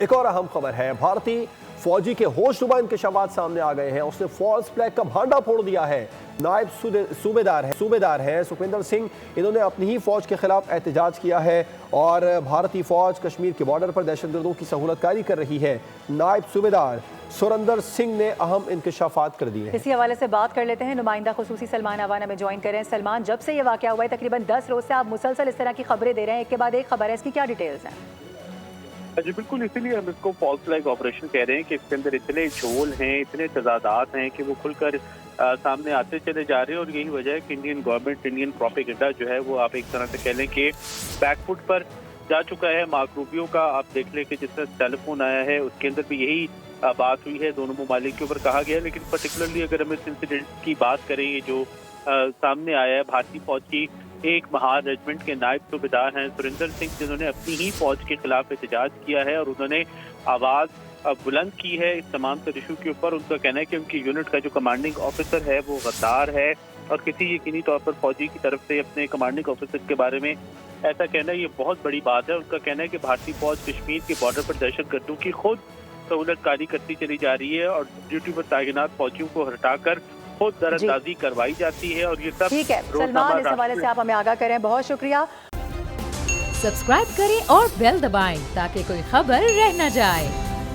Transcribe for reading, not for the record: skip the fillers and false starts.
एक और अहम खबर है, भारतीय फौजी के होशरुबा इंकशाफात सामने आ गए हैं। उसने फॉल्स फ्लैग का भांडा फोड़ दिया है। नायब सूबेदार हैं सुखविंदर सिंह, इन्होंने अपनी ही फौज के खिलाफ एहतजाज किया है और भारतीय फौज कश्मीर के बॉर्डर पर दहशतगर्दों की सहूलतकारी कर रही है। नायब सूबेदार सुरेंद्र सिंह ने अहम इंकशाफात कर दिए। इसी हवाले से बात कर लेते हैं, नुमाइंदा खुसूसी सलमान अवाना में ज्वाइन करें। सलमान, जब से ये वाकया हुआ है तकरीबन 10 रोज से आप मुसलसल इस तरह की खबरें दे रहे हैं, एक के बाद एक खबर है, इसकी क्या डिटेल्स हैं? जी बिल्कुल, इसीलिए हम इसको फॉल्स फ्लैग ऑपरेशन कह रहे हैं कि इसके अंदर इतने झोल हैं, इतने तजादात हैं कि वो खुलकर सामने आते चले जा रहे हैं। और यही वजह है कि इंडियन गवर्नमेंट, इंडियन प्रोपेगेंडा जो है वो आप एक तरह से कह लें कि बैकफुट पर जा चुका है। मार्क रूबियो का आप देख लें कि जिस तरह टेलीफोन आया है उसके अंदर भी यही बात हुई है, दोनों ममालिक के ऊपर कहा गया है। लेकिन पर्टिकुलरली अगर हम इस इंसिडेंट की बात करें, ये जो सामने आया है, भारतीय फौज की एक महार रेजिमेंट के नायब सूबेदार हैं सुरेंद्र सिंह, जिन्होंने अपनी ही फौज के खिलाफ एहतजाज किया है और उन्होंने आवाज बुलंद की है इस तमाम तर इशू के ऊपर। उनका कहना है कि उनकी यूनिट का जो कमांडिंग ऑफिसर है वो गद्दार है और किसी यकीनी तौर पर फौजी की तरफ से अपने कमांडिंग ऑफिसर के बारे में ऐसा कहना ये बहुत बड़ी बात है। उनका कहना है कि भारतीय फौज कश्मीर के बॉर्डर पर दहशतगर्दों की खुद सहूलतकारी करती चली जा रही है और ड्यूटी पर तैनात फौजियों को हटाकर खुद दरअंदाजी करवाई जाती है। और ये सब ठीक है सलमान, इस हवाले से आप हमें आगाह करें, बहुत शुक्रिया। सब्सक्राइब करें और बेल दबाएं ताकि कोई खबर रह न जाए।